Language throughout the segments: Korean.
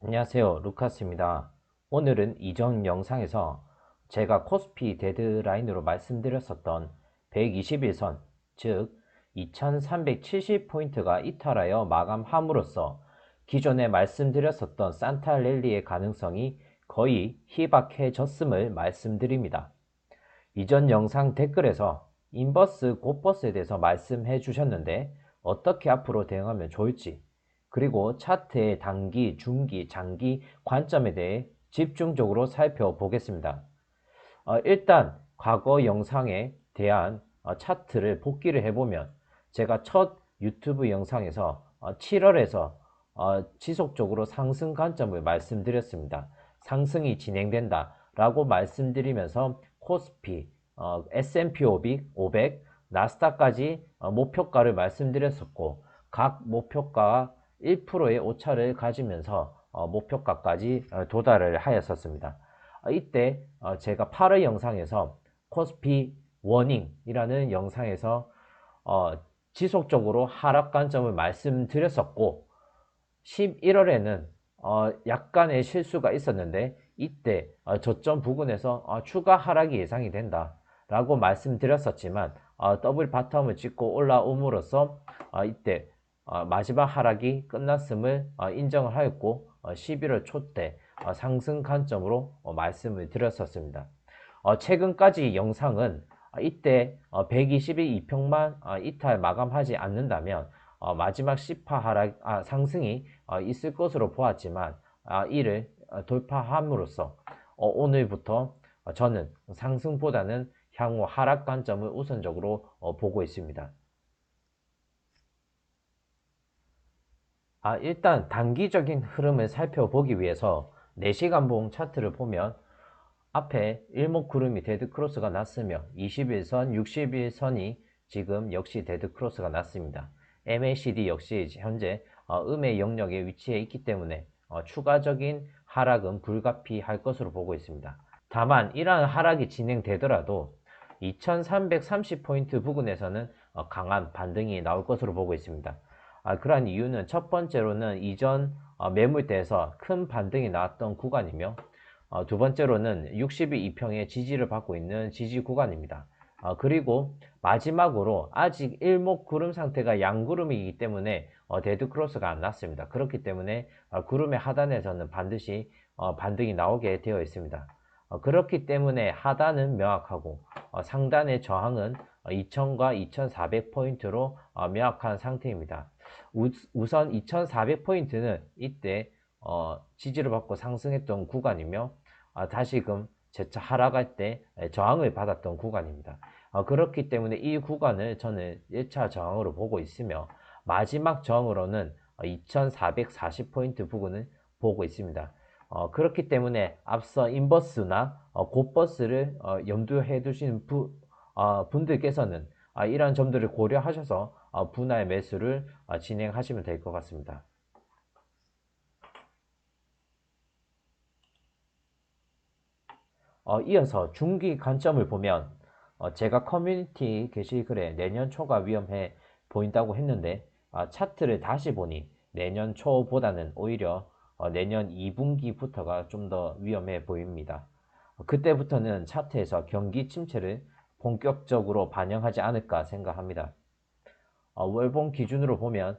안녕하세요, 루카스입니다. 오늘은 이전 영상에서 제가 코스피 데드라인으로 말씀드렸었던 121선, 즉 2370포인트가 이탈하여 마감함으로써 기존에 말씀드렸었던 산타 랠리의 가능성이 거의 희박해졌음을 말씀드립니다. 이전 영상 댓글에서 인버스, 곧버스에 대해서 말씀해 주셨는데 어떻게 앞으로 대응하면 좋을지, 그리고 차트의 단기, 중기, 장기 관점에 대해 집중적으로 살펴보겠습니다. 일단 과거 영상에 대한 차트를 복기를 해보면 제가 첫 유튜브 영상에서 7월에서 지속적으로 상승 관점을 말씀드렸습니다. 상승이 진행된다 라고 말씀드리면서 코스피, S&P 500, 나스닥까지 목표가를 말씀드렸었고, 각 목표가 1%의 오차를 가지면서 목표가까지 도달을 하였었습니다. 이때 제가 8월 영상에서 코스피 워닝이라는 영상에서 지속적으로 하락 관점을 말씀드렸었고, 11월에는 약간의 실수가 있었는데 이때 저점 부근에서 추가 하락이 예상이 된다 라고 말씀드렸었지만, 더블 바텀을 찍고 올라옴으로써 이때 마지막 하락이 끝났음을 인정을 하였고, 11월 초 때 상승 관점으로 말씀을 드렸었습니다. 최근까지 영상은 이때 120일 이평만 이탈 마감하지 않는다면 마지막 10파 하락, 상승이 있을 것으로 보았지만, 이를 돌파함으로써 오늘부터 저는 상승보다는 향후 하락 관점을 우선적으로 보고 있습니다. 일단 단기적인 흐름을 살펴보기 위해서 4시간봉 차트를 보면 앞에 일목구름이 데드크로스가 났으며 21선, 61선이 지금 역시 데드크로스가 났습니다. MACD 역시 현재 음의 영역에 위치해 있기 때문에 추가적인 하락은 불가피할 것으로 보고 있습니다. 다만 이러한 하락이 진행되더라도 2330포인트 부근에서는 강한 반등이 나올 것으로 보고 있습니다. 그러한 이유는 첫 번째로는 이전 매물대에서 큰 반등이 나왔던 구간이며, 두 번째로는 60일 이평의 지지를 받고 있는 지지 구간입니다. 그리고 마지막으로 아직 일목구름 상태가 양구름이기 때문에 데드크로스가 안 났습니다. 그렇기 때문에 구름의 하단에서는 반드시 반등이 나오게 되어 있습니다. 그렇기 때문에 하단은 명확하고 상단의 저항은 2000과 2400포인트로 명확한 상태입니다. 우선 2400포인트는 이때 지지를 받고 상승했던 구간이며, 다시금 재차 하락할 때 저항을 받았던 구간입니다. 그렇기 때문에 이 구간을 저는 1차 저항으로 보고 있으며, 마지막 저항으로는 2440포인트 부근을 보고 있습니다. 그렇기 때문에 앞서 인버스나 곧버스를 염두해 두시는 분들께서는 이러한 점들을 고려하셔서 분할 매수를 진행하시면 될 것 같습니다. 이어서 중기 관점을 보면, 제가 커뮤니티 게시글에 내년 초가 위험해 보인다고 했는데, 차트를 다시 보니 내년 초보다는 오히려 내년 2분기부터가 좀 더 위험해 보입니다. 그때부터는 차트에서 경기 침체를 본격적으로 반영하지 않을까 생각합니다. 월봉 기준으로 보면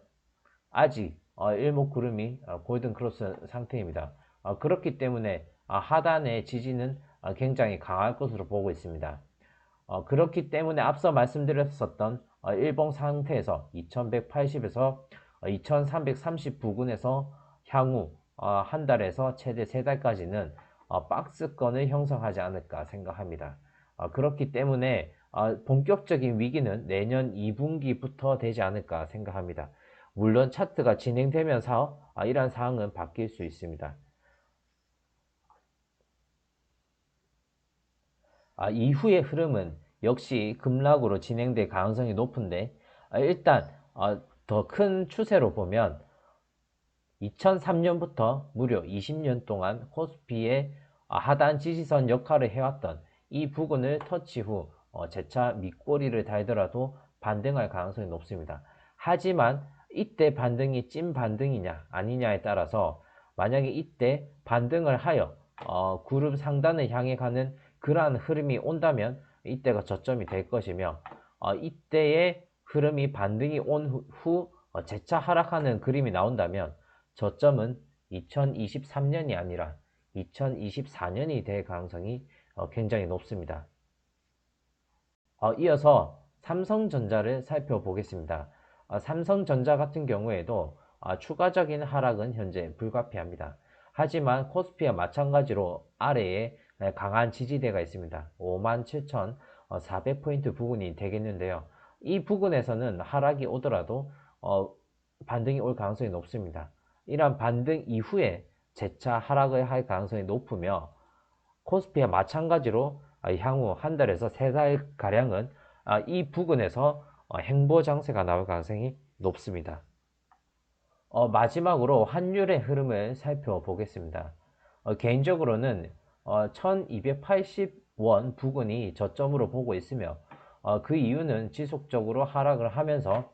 아직 일목구름이 골든크로스 상태입니다. 그렇기 때문에 하단의 지지는 굉장히 강할 것으로 보고 있습니다. 그렇기 때문에 앞서 말씀드렸었던 일봉 상태에서 2180에서 2330 부근에서 향후 한 달에서 최대 세 달까지는 박스권을 형성하지 않을까 생각합니다. 그렇기 때문에 본격적인 위기는 내년 2분기부터 되지 않을까 생각합니다. 물론 차트가 진행되면서 이러한 사항은 바뀔 수 있습니다. 이후의 흐름은 역시 급락으로 진행될 가능성이 높은데, 일단 더 큰 추세로 보면 2003년부터 무려 20년 동안 코스피의 하단 지지선 역할을 해왔던 이 부근을 터치 후 재차 밑꼬리를 달더라도 반등할 가능성이 높습니다. 하지만 이때 반등이 찐 반등이냐 아니냐에 따라서 만약에 이때 반등을 하여 구름 상단을 향해 가는 그러한 흐름이 온다면 이때가 저점이 될 것이며, 이때의 흐름이 반등이 온 후 재차 하락하는 그림이 나온다면 저점은 2023년이 아니라 2024년이 될 가능성이 굉장히 높습니다. 이어서 삼성전자를 살펴보겠습니다. 삼성전자 같은 경우에도 추가적인 하락은 현재 불가피합니다. 하지만 코스피와 마찬가지로 아래에 강한 지지대가 있습니다. 57,400포인트 부근이 되겠는데요. 이 부근에서는 하락이 오더라도 반등이 올 가능성이 높습니다. 이러한 반등 이후에 재차 하락을 할 가능성이 높으며, 코스피와 마찬가지로 향후 한 달에서 세 달 가량은 이 부근에서 행보 장세가 나올 가능성이 높습니다. 마지막으로 환율의 흐름을 살펴보겠습니다. 개인적으로는 1280원 부근이 저점으로 보고 있으며, 그 이유는 지속적으로 하락을 하면서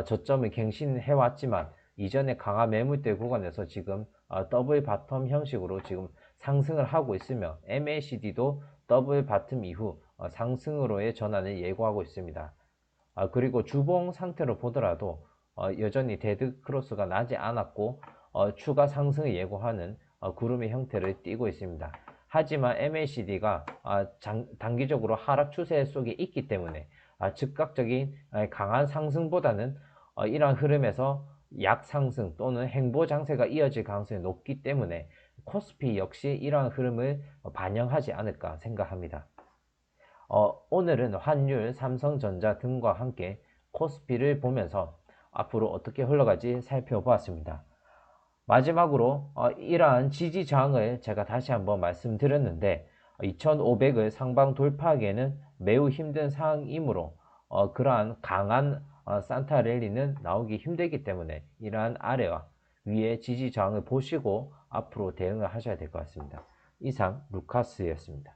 저점을 갱신해 왔지만 이전에 강한 매물대 구간에서 지금 더블 바텀 형식으로 지금 상승을 하고 있으며, MACD도 더블 바텀 이후 상승으로의 전환을 예고하고 있습니다. 그리고 주봉 상태로 보더라도 여전히 데드 크로스가 나지 않았고 추가 상승을 예고하는 구름의 형태를 띠고 있습니다. 하지만 MACD가 단기적으로 하락 추세 속에 있기 때문에 즉각적인 강한 상승보다는 이러한 흐름에서 약상승 또는 행보 장세가 이어질 가능성이 높기 때문에 코스피 역시 이러한 흐름을 반영하지 않을까 생각합니다. 오늘은 환율, 삼성전자 등과 함께 코스피를 보면서 앞으로 어떻게 흘러갈지 살펴보았습니다. 마지막으로 이러한 지지 저항을 제가 다시 한번 말씀드렸는데, 2500을 상방 돌파하기에는 매우 힘든 상황이므로 그러한 강한 산타 랠리는 나오기 힘들기 때문에 이러한 아래와 위의 지지 저항을 보시고 앞으로 대응을 하셔야 될 것 같습니다. 이상 루카스였습니다.